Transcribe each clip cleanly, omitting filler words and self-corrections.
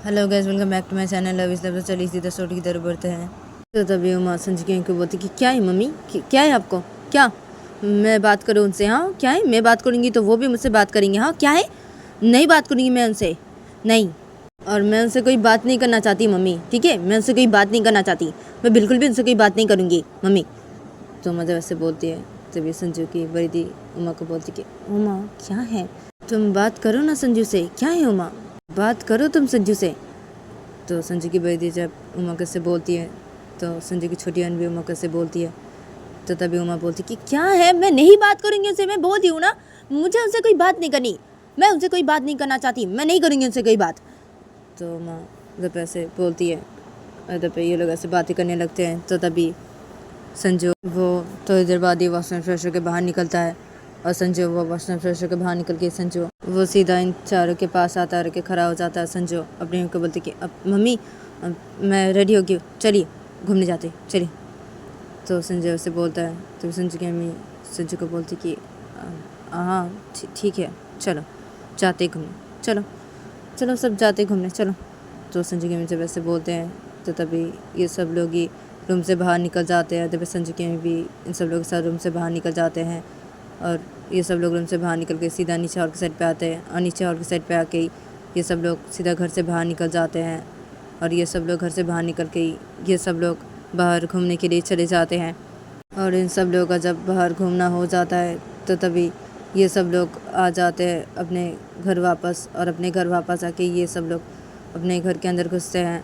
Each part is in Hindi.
Hello guys, welcome back to my channel. अब इस लफ्ज़ चली सीधा स्टोरी की तरफ बढ़ते हैं। तो तभी उमा संजय को बोलती कि क्या है मम्मी, क्या है आपको, क्या मैं बात करूँ उनसे? हाँ क्या है, मैं बात करूँगी तो वो भी मुझसे बात करेंगे। हाँ क्या है, नहीं बात करूँगी मैं उनसे, नहीं। और मैं उनसे कोई बात नहीं करना चाहती मम्मी, ठीक है, मैं उनसे कोई बात नहीं करना चाहती, मैं बिल्कुल भी उनसे कोई बात नहीं करूँगी मम्मी। तो उमा जब ऐसे बोलती है तभी संजू की बड़ी दी उमा को बोलती कि उमा क्या है, तुम बात करो ना संजू से, क्या है उमा, बात करो तुम संजू से। तो संजू की बड़ी दी जब उमा से बोलती है तो संजू की छोटी बहन भी उमा से बोलती है। तो तभी उमा बोलती कि क्या है, मैं नहीं बात करूँगी उनसे, मैं बोल दी हूँ ना, मुझे उनसे कोई बात नहीं करनी, मैं उनसे कोई बात नहीं करना चाहती, मैं नहीं करूँगी उनसे कोई बात। तो उमा जब ऐसे बोलती है और तब ये लोग ऐसे बातें करने लगते हैं। तो तभी संजू वो थोड़ी देर बाद ही वॉशरूम फ्रेश होकर बाहर निकलता है। और संजू वो वॉशरूम फ्रेश होकर बाहर निकल के संजू वो सीधा इन चारों के पास आता है, खड़ा हो जाता है। संजू अपनी मम्मी को बोलती कि अब मम्मी मैं रेडी हो गई, चलिए घूमने जाते, चलिए। तो संजय उसे बोलता है। तो संजू की मम्मी संजू को बोलती कि हाँ ठीक है, चलो जाते घूमने, चलो चलो सब जाते घूमने, चलो। तो संजू की मम्मी जब ऐसे बोलते हैं तो तभी ये सब लोग ही रूम से बाहर निकल जाते हैं। तभी संजू की मम्मी भी इन सब लोगों के साथ रूम से बाहर निकल जाते हैं। और ये सब लोग रूम से बाहर निकल के सीधा नीचे हॉल की साइड पे आते हैं। और नीचे हॉल की साइड पे आके ये सब लोग सीधा घर से बाहर निकल जाते हैं। और ये सब लोग घर से बाहर निकल के ये सब लोग बाहर घूमने के लिए चले जाते हैं। और इन सब लोगों का जब बाहर घूमना हो जाता है तो तभी ये सब लोग आ जाते हैं अपने घर वापस। और अपने घर वापस आके ये सब लोग अपने घर के अंदर घुसते हैं।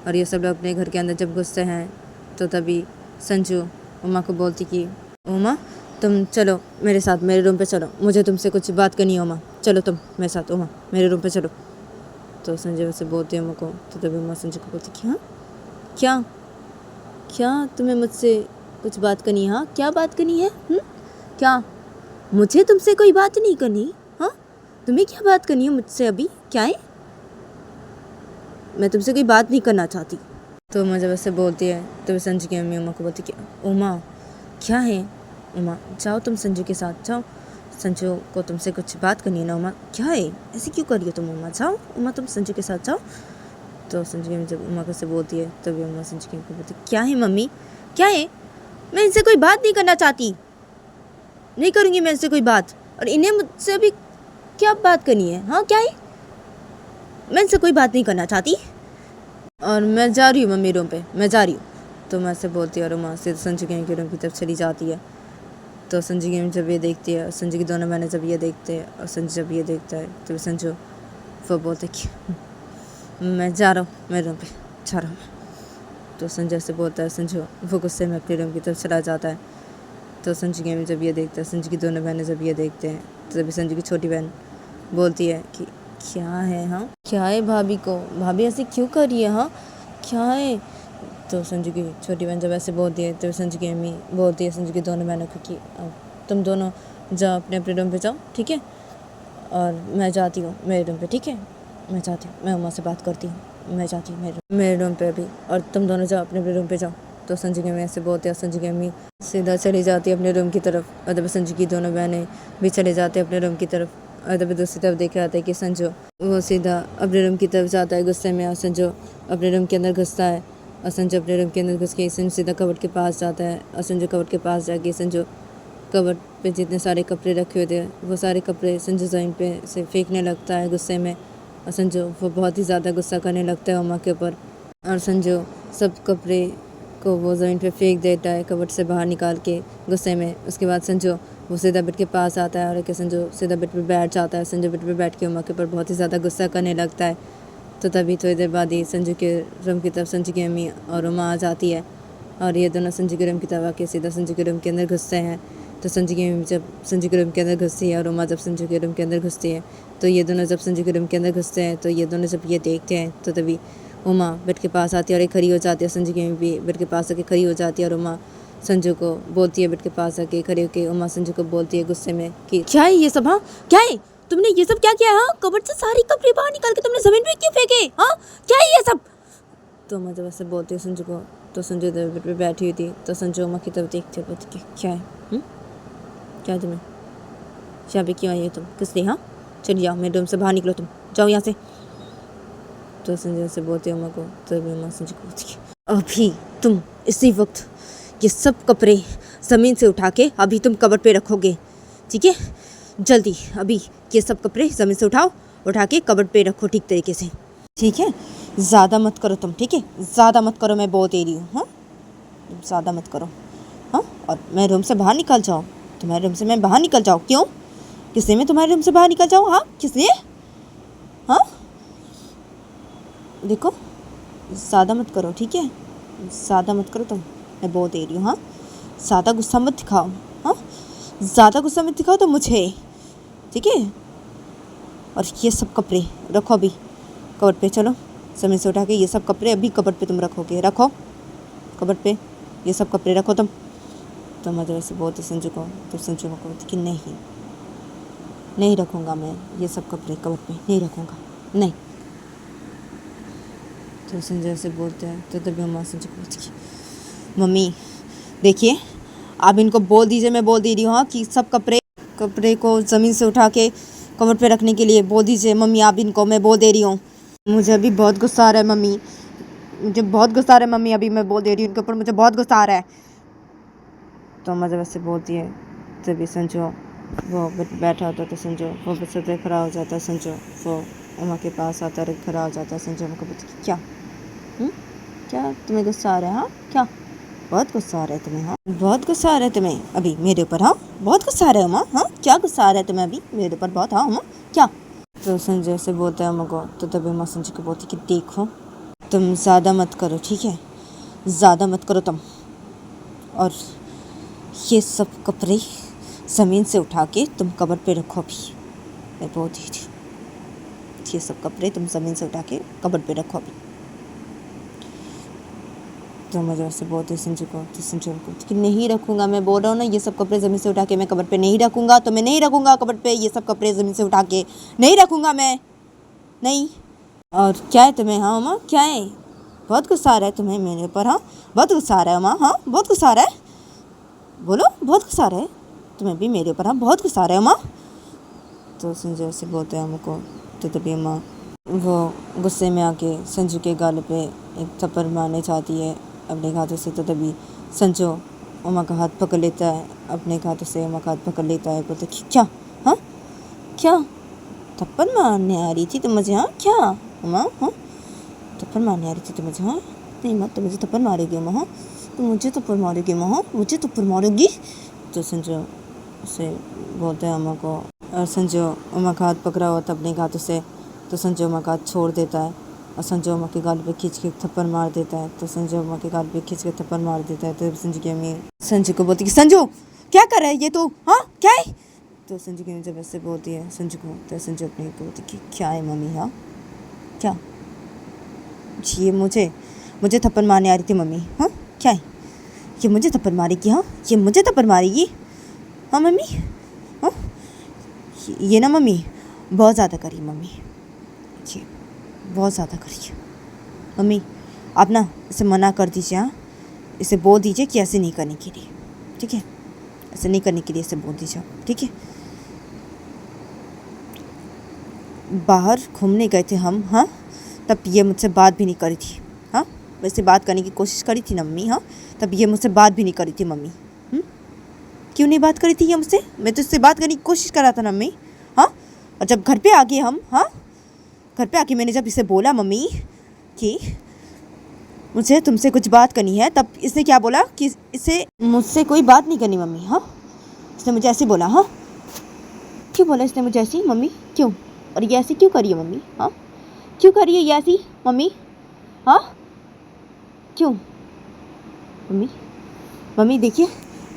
और ये सब लोग अपने घर के अंदर जब घुसते हैं तो तभी संजू उमा को बोलती कि उमा तुम चलो मेरे साथ, मेरे रूम पे चलो, मुझे तुमसे कुछ बात करनी है उमा, चलो तुम मेरे साथ, उमा मेरे रूम पे चलो। तो संजय वैसे बोलती है उमा को। तो तभी उमा संजय को बोलती क्या क्या क्या तुम्हें मुझसे कुछ बात करनी है? हाँ क्या बात करनी है? क्या मुझे तुमसे कोई बात नहीं करनी? हाँ तुम्हें क्या बात करनी है मुझसे अभी, क्या है? मैं तुमसे कोई बात नहीं करना चाहती। तो उमा जब ऐसे बोलती है तो संजू की मम्मी उमा को बोलती कि उमा क्या है, उमा जाओ तुम संजू के साथ जाओ, संजू को तुमसे कुछ बात करनी है ना उमा, क्या है ऐसे क्यों कर रही हो तुम, उमा जाओ, उमा तुम संजू के साथ जाओ। तो संजू की जब उमा से बोलती है तभी उमा संजू की बोलती क्या है मम्मी, क्या है, मैं इनसे कोई बात नहीं करना चाहती, नहीं करूँगी मैं इनसे कोई बात, और इन्हें मुझसे अभी क्या बात करनी है? हाँ क्या है, मैं इनसे कोई बात नहीं करना चाहती और मैं जा रही हूँ मम्मी रूम पे, मैं जा रही हूँ। तो मैं ऐसे बोलती है और उमा से संजू के रूम की तरफ चली जाती है। तो संजू की जब ये देखती है, संजू की दोनों बहनें जब ये देखते हैं और संजू जब ये देखता है तो संजू वो बोलते कि मैं जा रहा हूँ मेरे रूम पे, जा रहा हूँ। तो संजय से बोलता है, संजू वो गुस्से में अपने रूम की तरफ चला जाता है। तो संजू की जब ये देखता है, संजू की दोनों बहनें जब ये देखते हैं तो तभी संजू की छोटी बहन बोलती है कि क्या है, हाँ क्या है भाभी को, भाभी ऐसे क्यों कर रही है, हाँ क्या है? तो संजू की छोटी बहन जब ऐसे बोलती है तो संजू की मम्मी बोलती है संजू की दोनों बहनों को कि तुम दोनों जाओ अपने अपने रूम पे जाओ, ठीक है, और मैं जाती हूँ मेरे रूम पे, ठीक है, मैं जाती हूँ, मैं उमा से बात करती हूँ, मैं जाती हूँ मेरे रूम पे अभी, और तुम दोनों जाओ अपने अपने रूम पे जाओ। तो संजू की मम्मी ऐसे बोलते हैं, संजू की मम्मी सीधा चली जाती है अपने रूम की तरफ। और तब संजू की दोनों बहनें भी चले जाते हैं अपने रूम की तरफ। और तभी दूसरी तरफ देखा जाता है कि संजू वो सीधा अपने रूम की तरफ जाता है गुस्से में, और संजू अपने रूम के अंदर घुसता है। और संजू अपने रूम के अंदर घुस के संजू सीधा कबर्ड के पास जाता है। और संजू कबर्ड के पास जाके संजू कबर्ड पे जितने सारे कपड़े रखे हुए थे वो सारे कपड़े संजू ज़मीन पे से फेंकने लगता है गुस्से में। और संजू वो बहुत ही ज़्यादा गुस्सा करने लगता है उमा के ऊपर। और संजू सब कपड़े को वो ज़मीन पे फेंक देता है कबर्ड से बाहर निकाल के गुस्से में। उसके बाद संजू वो सीधा बेड के पास आता है और संजू सीधा बेड पे बैठ जाता है। संजू बेड पे बैठ के उमा के ऊपर बहुत ही ज़्यादा गुस्सा करने लगता है। तो तभी थोड़ी देर बाद ही संजू के रूम की तरफ संजू की मम्मी और उमा आ जाती है। और ये दोनों संजू के रूम की तरफ आके सीधा संजू के रूम के अंदर घुसते हैं। तो संजू की मम्मी जब संजू के रूम के अंदर घुसती है और उमा जब संजू के रूम के अंदर घुसती है तो ये दोनों जब संजू के रूम के अंदर घुसते हैं तो ये दोनों जब ये देखते हैं तो तभी उमा बेड के पास आती है और एक खड़ी हो जाती है। संजू की मम्मी भी बेड के पास आके खड़ी हो जाती है और उमा संजू को बोलती है बेड के पास आके खड़ी होकर उमा संजू को बोलती है गुस्से में कि क्या है ये सब, हाँ क्या है, तुमने ये सब क्या किया? हाँ कबर्ड से सारी कपड़े बाहर निकाल के तुमने जमीन पे क्यों फेंके? हाँ क्या है ये सब? तो मैं जब ऐसे बोलती हूँ संजू को तो संजू बेड पे बैठी हुई थी। तो संजू उमा की तरफ देखते हुए बोलती क्या है, क्या है तुम्हें, यहाँ पे क्यों आई हो तुम, किस लिए? हाँ चलिए जाओ मेरे रूम से बाहर निकलो, तुम जाओ यहाँ से। तो संजय से बोलती है उमा को, तभी उमा संजय को बोलती है अभी तुम इसी वक्त ये सब कपड़े ज़मीन से उठा के अभी तुम कबर्ड पे रखोगे, ठीक है? जल्दी अभी ये सब कपड़े ज़मीन से उठाओ, उठा के कबर्ड पे रखो ठीक तरीके से, ठीक है? ज़्यादा मत करो तुम, ठीक है? ज़्यादा मत करो, मैं बहुत दे रही हूँ। हाँ, ज़्यादा मत करो। हाँ, और मैं रूम से बाहर निकल जाऊँ, तुम्हारे रूम से मैं बाहर निकल जाऊँ? क्यों? किसने मैं तुम्हारे रूम से बाहर निकल जाऊँ? हाँ, किसने? हाँ, देखो ज़्यादा मत करो, ठीक है? ज़्यादा मत करो तुम, मैं बहुत दे रही हूँ। हाँ, ज़्यादा गुस्सा मत दिखाओ। हाँ, ज़्यादा गुस्सा मत दिखाओ तो मुझे, ठीक है? और ये सब कपड़े रखो अभी कबर्ड पे, चलो समय से उठा के ये सब कपड़े अभी कबर्ड पे तुम रखोगे, रखो कबर्ड पे ये सब कपड़े रखो तुम। तो मदर से बोलते संजू को, तो संजू को बोलती कि नहीं रखूँगा मैं ये सब कपड़े कबर्ड पे, नहीं रखूँगा, नहीं। तो संजय से बोलते हैं, तो तभी अम्मा संजू को बोलती कि मम्मी देखिए, आप इनको बोल दीजिए, मैं बोल दे रही हूँ हाँ, कि सब कपड़े को ज़मीन से उठा के कबर्ड पे रखने के लिए बोल दीजिए मम्मी, आप इनको, मैं बोल दे रही हूँ। मुझे अभी बहुत गुस्सा आ रहा है मम्मी, मुझे बहुत गुस्सा आ रहा है मम्मी, अभी मैं बोल दे रही हूँ इनके ऊपर, मुझे बहुत गुस्सा आ रहा है। तो अम्मा जब ऐसे बोलती है तभी संजू वो बैठा होता तो संजू वो बस खड़ा हो जाता है, संजू वो अम्मा के पास आता है, खड़ा हो जाता है। संजू अम्मा को बोलती क्या क्या तुम्हें गुस्सा आ रहा है? हाँ, क्या बहुत गुस्सा आ रहा है तुम्हें? हाँ, बहुत गुस्सा आ रहा है तुम्हें अभी मेरे ऊपर? हाँ, बहुत गुस्सा आ रहा है अम्मा? हाँ, क्या गुस्सा आ रहा है तुम्हें अभी मेरे ऊपर बहुत? हाँ अम्मा, क्या? तो संजय से बोलता है अम्मा को, तो तभी अम्मा संजय को बोलती कि देखो तुम ज़्यादा मत करो, ठीक है? ज़्यादा मत करो तुम, और ये सब कपड़े ज़मीन से उठा के तुम कबर्ड पे रखो अभी, मैं बहुत ही थी, ये सब कपड़े तुम ज़मीन से उठा के कबर्ड पे रखो अभी। तो मज़े से बोलते संजू को, तो संजू को कि नहीं रखूँगा, मैं बोल रहा हूँ ना ये सब कपड़े ज़मीन से उठा के मैं कबर्ड पे नहीं रखूँगा, तो मैं नहीं रखूँगा कबर्ड पे ये सब कपड़े ज़मीन से उठा के नहीं रखूँगा मैं, नहीं। और क्या है तुम्हें? हाँ अम्मा, क्या है? बहुत गुस्सा आ रहा है तुम्हें मेरे ऊपर? हाँ, बहुत गुस्सा आ रहा है अम्मा? हाँ, बहुत गुस्सा आ रहा है, बोलो बहुत गुस्सा आ रहा है तुम्हें भी मेरे ऊपर? हाँ, बहुत गुस्सा आ रहा है अम्मा। तो संजय से बोलते हैं अम्मा को, तो तभी अम्मा वो गुस्से में आके संजू के गाल पे एक थप्पड़ मारने चाहती है अपने हाथों से। तो तभी संजू अम्मा का हाथ पकड़ लेता है, अपने हाथों से अम्मा का हाथ पकड़ लेता है। बोलते क्या? हाँ, क्या थप्पड़ मारने आ रही थी तुम मुझे? हाँ, क्या अम्मा? हाँ, थप्पड़ मारने आ रही थी तुम मुझे? हाँ, नहीं मत, तो मुझे थप्पड़ मारेगी अम्मा? हाँ, तो मुझे थप्पड़ मारेगी अम्मा? हाँ, मुझे थप्पड़ मारेगी? तो संजू से बोलते हैं अम्मा को, और संजू अम्मा का हाथ पकड़ा हुआ था अपने हाथों से। तो संजू अम्मा का हाथ छोड़ देता है और संजू अम्मा के गाल पे खींच के थप्पड़ मार देता है। तो संजू अम्मा के गाल पे खींच के थप्पड़ मार देता है। तो संजू की अम्मी संजू को बोलती कि संजू क्या कर रहा है ये तू? हाँ, क्या है? तो संजू की अम्मी जब ऐसे बोलती है संजू को, तो संजू अपने को बोलती कि क्या है मम्मी? हाँ, क्या? ये मुझे थप्पड़ मारने आ रही थी मम्मी? हाँ, क्या है? ये मुझे थप्पड़ मारेगी? हाँ, ये मुझे थप्पड़ मारेगी? हाँ मम्मी, हाँ, ये ना मम्मी बहुत ज़्यादा करी मम्मी, ये बहुत ज़्यादा करी मम्मी, आप ना इसे मना कर दीजिए। हाँ, इसे बोल दीजिए कि ऐसे नहीं करने के लिए, ठीक है? ऐसे नहीं करने के लिए इसे बोल दीजिए, ठीक है? बाहर घूमने गए थे हम, हाँ, तब ये मुझसे बात भी नहीं करी थी। हाँ, वैसे बात करने की कोशिश करी थी ना मम्मी? हाँ, तब ये मुझसे बात भी नहीं करी थी मम्मी। क्यों नहीं बात करी थी ये मुझसे? मैं तो इससे बात करने की कोशिश कर रहा था ना मम्मी। हाँ, और जब घर पे आ गए हम, हाँ, घर पे आके मैंने जब इसे बोला मम्मी कि मुझे तुमसे कुछ बात करनी है, तब इसने क्या बोला कि इसे मुझसे कोई बात नहीं करनी मम्मी। हाँ, इसने मुझे ऐसे बोला। हाँ, क्यों बोला इसने मुझे ऐसी मम्मी? क्यों? और ये ऐसी क्यों करी है मम्मी? हाँ, क्यों करी है ये ऐसी मम्मी? हाँ, क्यों मम्मी? मम्मी देखिए,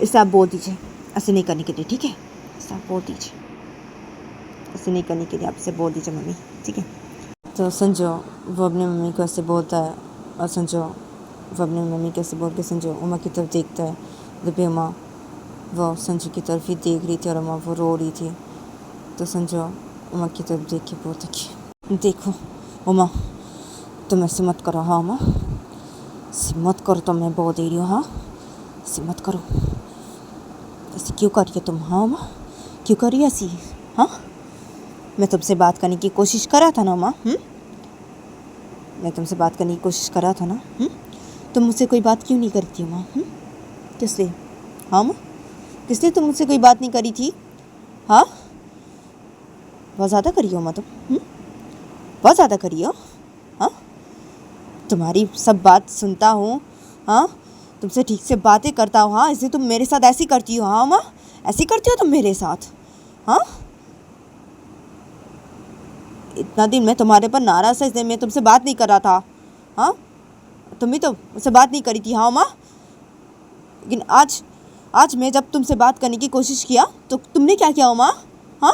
इससे आप बोल दीजिए ऐसे नहीं करने के लिए, ठीक है? इससे आप बोल दीजिए ऐसे नहीं करने के लिए, आप इसे बोल दीजिए मम्मी, ठीक है? तो संजू वो अपनी मम्मी को ऐसे बोलता है, और संजू वो अपनी मम्मी को ऐसे बोल के संजू उमा की तरफ देखता है। जब उमा वो संजू की तरफ ही देख रही थी और उमा वो रो रही थी। तो संजू उमा की तरफ देख के बोलता कि देखो उमा, तुम ऐसे मत करो। हाँ उमा, ऐसे मत करो, तो मैं बहुत दे रही हूँ। हाँ, ऐसे मत करो, ऐसे क्यों कर रही हो तुम? हाँ उमा, क्यों कर रही है ऐसी? हाँ, मैं तुमसे बात करने की कोशिश कर रहा था ना उमा। मैं तुमसे बात करने की कोशिश कर रहा था ना। तुम मुझसे कोई बात क्यों नहीं करी थी माँ? किस लिए? हाँ माँ, किस लिए तुम मुझसे कोई बात नहीं करी थी? हाँ, बहुत ज़्यादा करी हो माँ तुम। बहुत ज़्यादा करी हो। हाँ, तुम्हारी सब बात सुनता हूँ। हाँ, तुमसे ठीक से बातें करता हूँ। हाँ, इसलिए तुम मेरे साथ ऐसी करती हो? हाँ माँ, ऐसी करती हो तुम मेरे साथ? हाँ, इतना दिन मैं तुम्हारे पर नाराज़ था, इसलिए मैं तुमसे बात नहीं कर रहा था। हाँ, तुम भी तो मुझसे बात नहीं करी थी। हाँ माँ, लेकिन आज मैं जब तुमसे बात करने की कोशिश किया तो तुमने क्या किया हो माँ? हाँ,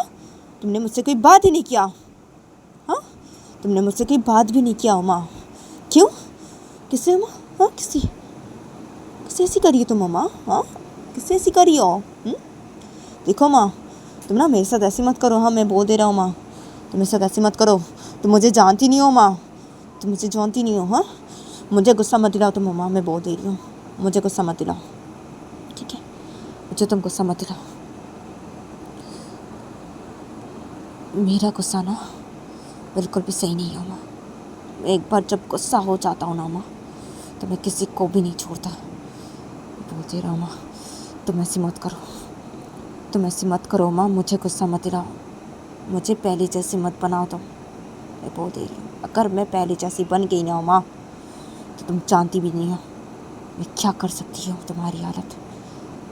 तुमने मुझसे कोई बात ही नहीं किया। हाँ, तुमने मुझसे कोई बात भी नहीं किया हो माँ। क्यों? किससे हो माँ? हाँ, किससे ऐसी करी हो तुम माँ? हाँ, किससे ऐसी करी हो? देखो माँ, तुम ना मेरे साथ ऐसी मत करो। हाँ, मैं बोल दे रहा हूँ माँ, तुम मेरे साथ ऐसी मत करो। तुम मुझे जानती नहीं हो माँ, तुम मुझे जानती नहीं हो। हाँ, मुझे गुस्सा मत दिलाओ तुम माँ, मैं बोल दे रही हूँ। मुझे गुस्सा मत दिलाओ, ठीक है? मुझे तुम गुस्सा मत दिलाओ। मेरा गुस्सा ना बिल्कुल भी सही नहीं है माँ। एक बार जब गुस्सा हो जाता हूँ ना माँ, तो मैं किसी को भी नहीं छोड़ता। बोल दे रहा हूँ माँ, तुम ऐसी मत करो, तुम ऐसी मत करो माँ। मुझे गुस्सा मत दिलाओ, मुझे पहले जैसी मत बनाओ तुम। मैं बोल दे रही हूँ, अगर मैं पहले जैसी बन गई ना माँ, तो तुम जानती भी नहीं हो मैं क्या कर सकती हूँ तुम्हारी हालत।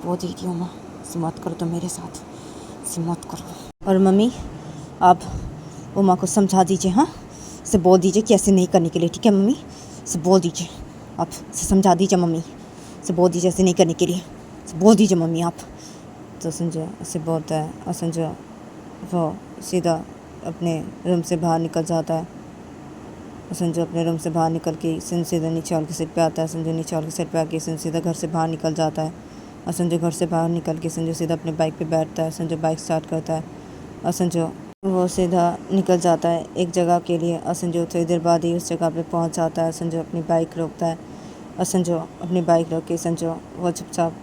बोल दे रही हूँ माँ, ऐसी मत करो तुम मेरे साथ, ऐसी मत करो। और मम्मी, आप उमा को समझा दीजिए। हाँ, इसे बोल दीजिए कि ऐसे नहीं करने के लिए, ठीक है मम्मी? इसे बोल दीजिए, आप इसे समझा दीजिए मम्मी। इसे बोल दीजिए ऐसे नहीं करने के लिए, इसे बोल दीजिए मम्मी आप। तो संजय ऐसे बोलता है और संजय वो सीधा अपने रूम से बाहर निकल जाता है। और संजय अपने रूम से बाहर निकल के सीधा निचाल के साइड पे आता है। संजय निचाल के साइड पे आके सीधा घर से बाहर निकल जाता है। और संजय घर से बाहर निकल के संजय सीधा अपने बाइक पे बैठता है। संजय बाइक स्टार्ट करता है और संजय वो सीधा निकल जाता है एक जगह के लिए। और संजय थोड़ी देर बाद ही उस जगह पे पहुंच जाता है। संजय अपनी बाइक रोकता है और संजय अपनी बाइक रोक के संजय वो चुपचाप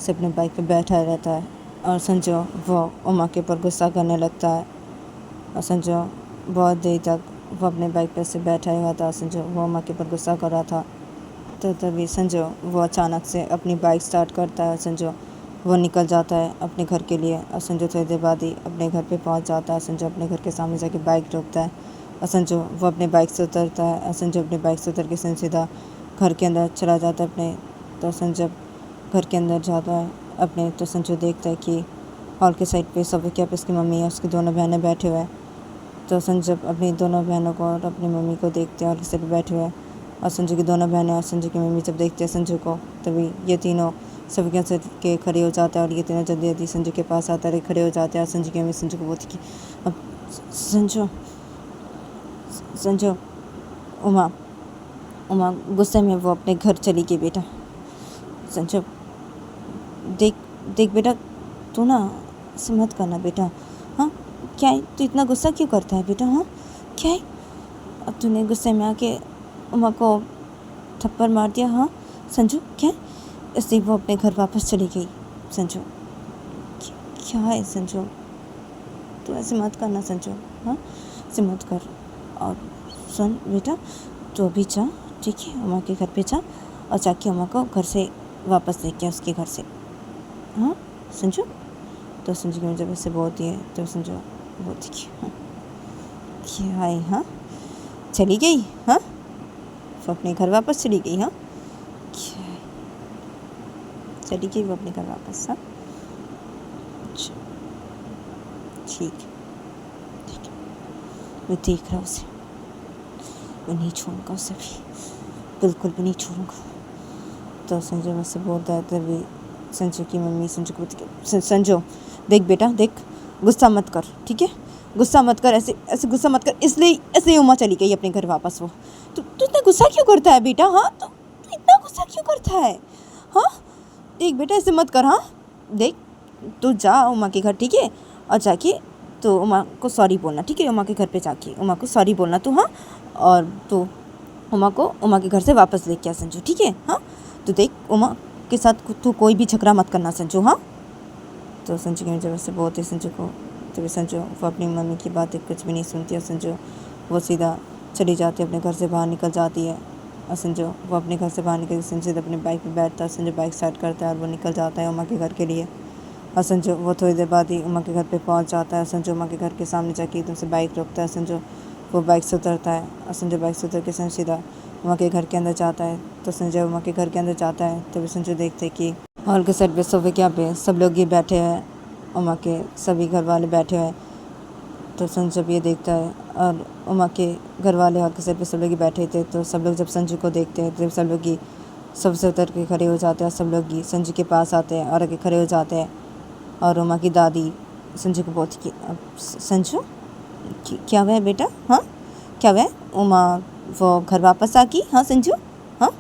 से अपने बाइक पे बैठा रहता है। और संजय वो उमा के ऊपर गुस्सा करने लगता है। और संजय बहुत देर तक वो अपने बाइक पर से बैठा हुआ था। संजय वो उमा के ऊपर गुस्सा कर रहा था। तो तभी संजय वो अचानक से अपनी बाइक स्टार्ट करता है। संजय वो निकल जाता है अपने घर के लिए। और संजय थोड़ी देर बाद ही अपने घर पे पहुंच जाता है। संजय अपने घर के सामने जाके बाइक रोकता है और संजय वो अपने बाइक से उतरता है। और संजय अपने बाइक से उतर के सीधा घर के अंदर चला जाता है अपने। तो संजय घर के अंदर जाता है अपने, तो संजय देखता है कि हॉल के साइड पे सोफे के पे उसकी मम्मी और उसकी दोनों बहनें बैठे हुए हैं। तो संजय अपनी दोनों बहनों को और अपनी मम्मी को देखते हैं और किसी पे बैठे हुए हैं। और संजय की दोनों बहनें और संजय की मम्मी जब देखते हैं संजय को, तभी ये तीनों सब के खड़े हो जाते हैं। और ये तीनों जल्दी जल्दी संजय के पास आते हैं, खड़े हो जाते हैं। और संजय की मम्मी संजय को बोलती कि अब संजय उमा गुस्से में वो अपने घर चली गई। बेटा संजय, देख बेटा, तू ना ऐसे मत करना बेटा। हाँ, क्या है, तू इतना गुस्सा क्यों करता है बेटा? हाँ, क्या है, अब तूने गुस्से में आके उमा को थप्पड़ मार दिया? हाँ संजू, क्या है? इसलिए वो अपने घर वापस चली गई। संजू, क्या है संजू, तू ऐसे मत करना संजू। हाँ, ऐसे मत कर। और सुन बेटा, तू अभी जा, ठीक है, उमा के घर पे जा और जाके उमा को घर से वापस लेके आ, उसके घर से। हाँ संजू। तो संजू की जब ऐसे बोलती है तो संजू बोलती कि हाँ, क्या है? हाँ, चली गई? हाँ, वो अपने घर वापस चली गई? हाँ, क्या है, चली गई वो अपने घर वापस? हाँ, अच्छा, ठीक है, मैं देख रहा हूँ उसे, मैं नहीं छोड़ूंगा उसे भी, बिल्कुल भी नहीं छोड़ूंगा। तो संजय मुझसे बोलता है, तभी संजू की मम्मी संजू को बोलती है, संजू देख बेटा, देख, गुस्सा मत कर, ठीक है, गुस्सा मत कर, ऐसे गुस्सा मत कर, इसलिए उमा चली गई अपने घर वापस। वो तू इतना गुस्सा क्यों करता है बेटा? हाँ, तू इतना गुस्सा क्यों करता है? हाँ, देख बेटा, ऐसे मत कर। हाँ, देख, तू जा उमा के घर, ठीक है, और जाके तो उमा को सॉरी बोलना, ठीक है, उमा के घर पे जाके उमा को सॉरी बोलना तू। हाँ, और तो उमा को उमा के घर से वापस लेके आ संजू, ठीक है। हाँ, तो देख, उमा के साथ तू कोई भी झगड़ा मत करना संजू। हाँ, तो संजू की जब से बोलती संजू को, तभी संजू वो अपनी मम्मी की बातें कुछ भी नहीं सुनती और संजू वो सीधा चली जाती है, अपने घर से बाहर निकल जाती है। और संजू वो अपने घर से बाहर निकल संजू अपनी बाइक पे बैठता है। संजू बाइक स्टार्ट करता है और वो निकल जाता है उमा के घर के लिए। और संजू वो थोड़ी देर बाद ही उमा के घर पे पहुंच जाता है। संजू उमा के घर के सामने जाके एकदम से बाइक रोकता है। संजू वो बाइक से उतरता है और संजू बाइक से उतर के संजू सीधा उमा के घर के अंदर जाता है। तो संजय उमा के घर के अंदर जाता है तभी संजू देखते कि हॉल के साइड पे सोफे के यहाँ पे सब लोग ये बैठे हैं, उमा के सभी घर वाले बैठे हुए हैं। तो संजू जब ये देखता है और उमा के घर वाले हॉल के साइड पे सब लोग ही बैठे थे, तो सब लोग जब संजू को देखते हैं तो सब लोग ही सबसे उतर के खड़े हो जाते हैं। सब लोग ही संजू के पास आते हैं और आगे खड़े हो जाते हैं। और उमा की दादी संजू को बोलती कि अब संजू क्या हुआ है बेटा, हाँ क्या हुआ है? उमा वो घर वापस आ गई, हाँ संजू, हाँ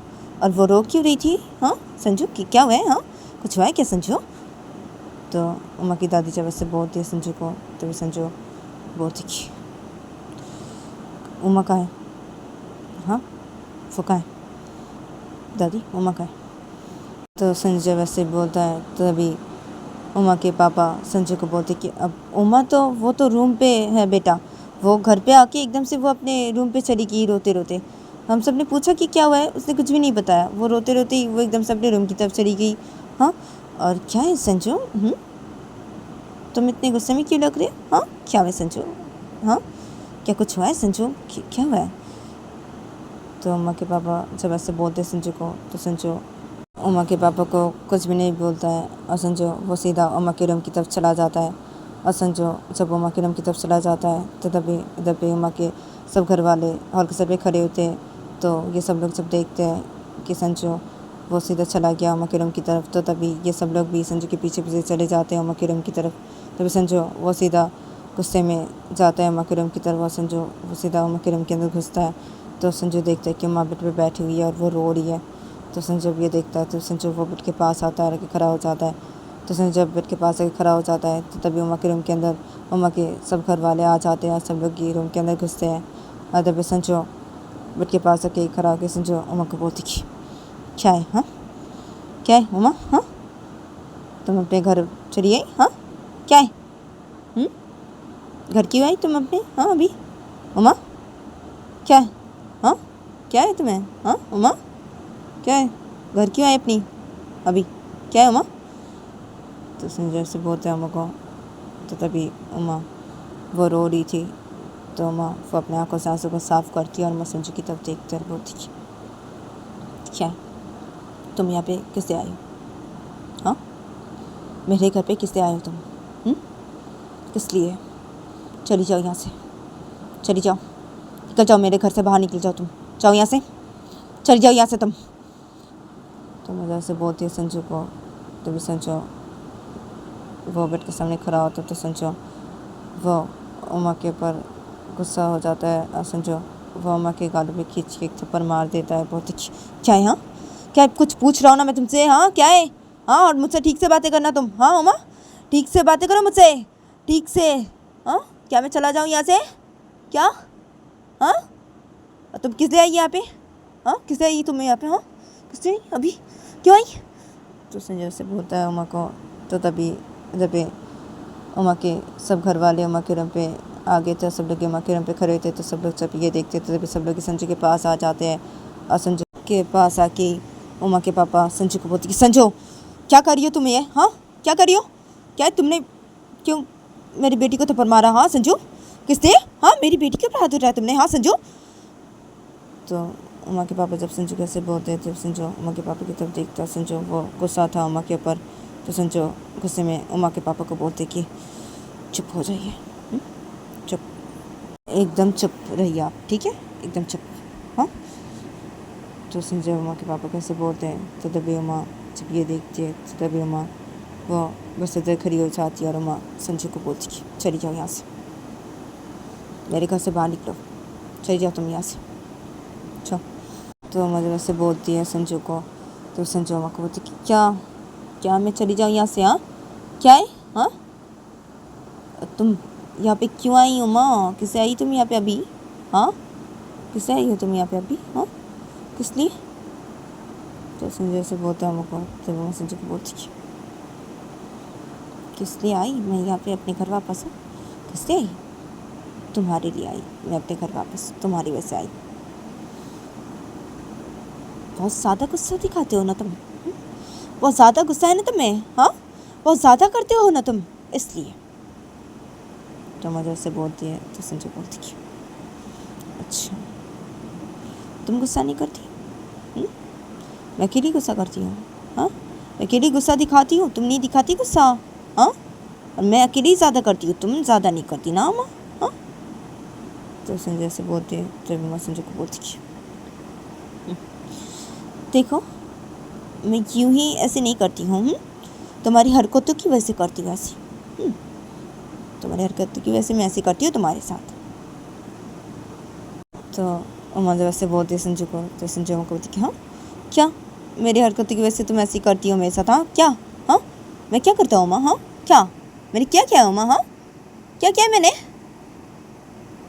और वो रो क्यों रही थी, हाँ संजू कि क्या हुआ है, हाँ कुछ हुआ है क्या संजू? तो उमा की दादी जब ऐसे बोलती है संजू को तो संजू बोलती कि उमा कहाँ है, हाँ वो कहाँ है दादी, उमा कहाँ है? तो संजय वैसे बोलता है तभी उमा के पापा संजय को बोलते कि अब उमा तो वो तो रूम पे है बेटा, वो घर पे आके एकदम से वो अपने रूम पे चली गई रोते रोते। हम सब ने पूछा कि क्या हुआ है, उसने कुछ भी नहीं बताया, वो रोते रोते ही वो एकदम से अपने रूम की तरफ चली गई। हाँ और क्या है संजू, तुम इतने गुस्से में क्यों लग रहे हो, हाँ क्या हुआ है संजू, हाँ क्या कुछ हुआ है संजू, क्या हुआ है? तो उमा के पापा जब ऐसे बोलते संजू को तो संजू उमा के पापा को कुछ भी नहीं बोलता है और संजू वो सीधा उमा के रूम की तरफ चला जाता है। और संजू जब उमा के रूम की तरफ चला जाता है तो तभी इधर पे उमा के सब घर वाले हॉल के सर पे खड़े होते हैं। तो ये सब लोग जब देखते हैं कि संजू वो सीधा चला गया उमा के रूम की तरफ, तो तभी ये सब लोग भी संजू के पीछे पीछे चले जाते हैं उमा के रूम की तरफ। तभी संजू वो सीधा गुस्से में जाता है उमा के रूम की तरफ और संजू वो सीधा उमा के रूम के अंदर घुसता है। तो संजू देखता है कि उमा बेड पे बैठी हुई है और वो रो रही है। तो संजू जब ये देखता है तो संजू वो बेड के पास आता है और आके खड़ा हो जाता है। तो संजू जब बेड के पास आके खड़ा हो जाता है तो तभी उमा के रूम के अंदर उमा के सब घर वाले आ जाते हैं और सब लोग ये रूम के अंदर घुसते हैं। और तभी संजू बेड के पास आके खड़ा होकर संजू उमा को बोलती कि क्या है, हाँ क्या है उमा, हाँ तुम अपने घर चली आई, हाँ क्या है, घर क्यों आई तुम अपने, हाँ अभी उमा क्या है, हाँ क्या है तुम्हें, हाँ उमा क्या है, घर क्यों आई अपनी अभी, क्या है उमा? तो संजय से बोलते हैं उमा को। तो तभी उमा वो रो रही थी तो उमा वो अपने आंखों से आंसू को साफ करती है और उमा संजू की तरफ देखते और बोलती क्या तुम यहाँ पे किससे आई हो, हाँ मेरे घर पे किससे आए हो तुम, किस लिए? चली जाओ यहाँ से, चली जाओ, निकल जाओ मेरे घर से बाहर, निकल जाओ तुम, जाओ यहाँ से, चली जाओ यहाँ से तुम। तो मज़ा से बोलती है संजू को। तो भी संजू वो बेड के सामने खड़ा होता तो संजू वो उमा के ऊपर गुस्सा हो जाता है और संजू वो उमा के गालों पे खींच के एक थप्पड़ मार देता है। बहुत क्या है, हाँ क्या कुछ पूछ रहा हूँ ना मैं तुमसे, हाँ क्या है, हाँ और मुझसे ठीक से बातें करना तुम, हाँ उमा ठीक से बातें करो मुझसे, ठीक से, हाँ क्या मैं चला जाऊँ यहाँ से, क्या, हाँ तुम किस लिए आई यहाँ पे, हाँ किस लिए आई तुम यहाँ पे, हाँ किस लिए अभी क्यों आई? तो संजय से बोलता है उमा को। तो तभी जब उमा के सब घर वाले उमा के रूम पे आ गए थे, सब लोग उमा के रूम पे खड़े थे। तो सब लोग जब ये देखते थे तभी सब लोग संजू के पास आ जाते हैं और संजू के पास आके उमा के पापा संजू को बोलते कि संजू क्या कर रही हो तुम, ये हाँ क्या कर रही हो, क्या तुमने क्यों मेरी बेटी को थप्पड़ मारा, हाँ संजू किसने, हाँ मेरी बेटी के ऊपर हाथ उठाया तुमने, हाँ संजू? तो उमा के पापा जब संजू कैसे बोलते थे संजू उमा के पापा की तरफ देखता, संजू वो गुस्सा था उमा के ऊपर। तो संजू गुस्से में उमा के पापा को बोलते कि चुप हो जाइए, चुप, एकदम चुप रहिए आप, ठीक है एकदम चुप, हाँ। तो संजय उमा के पापा कैसे बोलते हैं तो तभी उमा जब ये देखती है तो तभी उमा वो बस इधर खड़ी हो जाती है और उमा संजू को बोलती कि चली जाओ यहाँ से, मेरे घर से बाहर निकलो, चली जाओ तुम यहाँ से, अच्छा। तो उमा जब ऐसे बोलती है संजू को तो संजू उमा को बोलती कि क्या मैं चली जाऊँ यहाँ से, हाँ क्या है, हाँ तुम यहाँ पे क्यों आई उमा, किससे आई तुम यहाँ पे अभी, हाँ किससे आई हो तुम यहाँ पे अभी, हाँ किस लिए? तो संजय से बोलता है उमा को। तो वो संजू को बोलती कि किस लिए आई मैं यहाँ पे अपने घर वापस, हूँ किस लिए आई, तुम्हारे लिए आई, मैं अपने घर वापस तुम्हारी वजह से आई। बहुत ज़्यादा गुस्सा दिखाते हो ना तुम, बहुत ज़्यादा गुस्सा है ना तुम्हें, हाँ बहुत ज़्यादा करते हो ना तुम, इसलिए। तो मुझे उससे बोलती है तो संजू बोलती कि अच्छा तुम गुस्सा नहीं करती? मैं अकेली गुस्सा करती हूँ, हाँ मैं अकेली गुस्सा दिखाती हूँ, तुम नहीं दिखाती गुस्सा, हाँ और मैं अकेली ज़्यादा करती हूँ, तुम ज़्यादा नहीं करती ना अम्मा, हाँ। तो संजय से बोलते हैं तो मैं संजय को बोलती कि देखो मैं यूं ही ऐसे नहीं करती हूँ, तुम्हारी हरकतों की वजह से करती हूँ ऐसी, तुम्हारी हरकतों की वजह से मैं ऐसे करती हूँ तुम्हारे साथ। तो उमा जब ऐसे बोलते संजू को तो संजू को बोलती कि हाँ क्या मेरी हरकतों की वजह से तुम ऐसी करती हो मेरे साथ, हाँ क्या, हाँ मैं क्या करता हूँ उमा, हाँ क्या मैंने क्या किया उमा, हाँ क्या किया मैंने,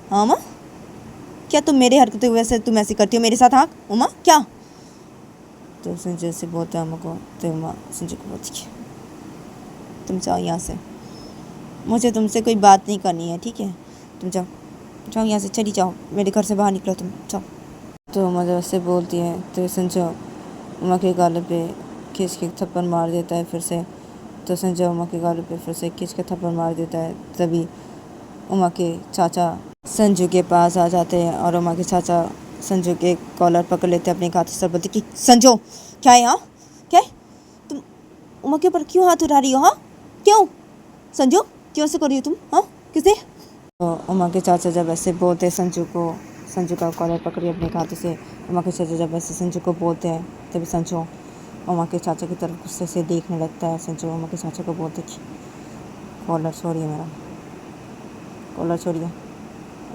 हाँ उमा क्या तुम मेरी हरकतों की वजह से तुम ऐसी करती हो मेरे साथ, हाँ उमा क्या। तो संजय से बोलते उमा को तो उमा संजय को बोलती कि तुम जाओ यहाँ से, मुझे तुमसे कोई बात नहीं करनी है, ठीक है तुम जाओ जाओ यहाँ से, चली जाओ मेरे घर से बाहर निकलो तुम जाओ। तो उमा जब उससे बोलती है तो संजय उमा के गाल पे खींच के थप्पड़ मार देता है फिर से। तो संजय उमा के गाल पे फिर से खींच के थप्पड़ मार देता है। तभी उमा के चाचा संजू के पास आ जाते हैं और उमा के चाचा संजू के कॉलर पकड़ लेते हैं अपने हाथ से, बोलते कि संजू क्या है, हाँ क्या है तुम उमा के ऊपर क्यों हाथ उठा रही हो, हाँ क्यों संजू क्यों से कर रही हो तुम, हाँ किसे। तो उमा के चाचा जब ऐसे बोलते संजू को, संजू का कॉलर पकड़ी अपने हाथों से, उमा के चाचा जब ऐसे संजू को बोलते हैं तभी संजू उमा के चाचा की तरफ गुस्से से देखने लगता है। संजू उमा के चाचा को बोलते कि कॉलर छोड़िए मेरा, कॉलर छोड़िए,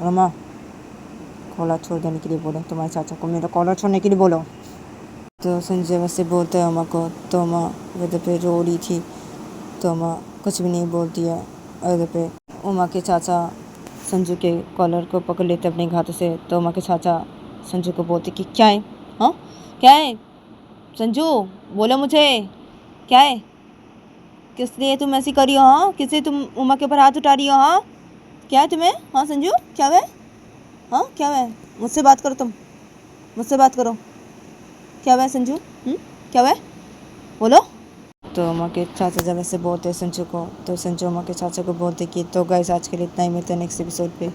उमा कॉलर छोड़ देने के लिए बोलो, तुम्हारे चाचा को मेरा कॉलर छोड़ने के लिए बोलो। तो संजय वैसे बोलते हैं उमा को, तो उमा इधर पे रो रही थी तो उमा कुछ भी नहीं बोलती है। और इधर पे उमा के चाचा संजू के कॉलर को पकड़ लेते अपने हाथों से। तो उमा के चाचा संजू को बोलते कि क्या है, हाँ क्या है संजू बोलो मुझे क्या है, किस लिए तुम ऐसी करी हो, हाँ किससे तुम उमा के ऊपर हाथ उठा रही हो, हाँ क्या है तुम्हें, हाँ संजू क्या है, हाँ क्या है मुझसे बात करो, तुम मुझसे बात करो, क्या है संजू, क्या है बोलो। तो उमा के चाचा जब ऐसे बोलते हैं संजू को तो संजू उमा के चाचा को बोलते कि तो गाइस आज के लिए इतना ही, मिलते हैं नेक्स्ट एपिसोड पे।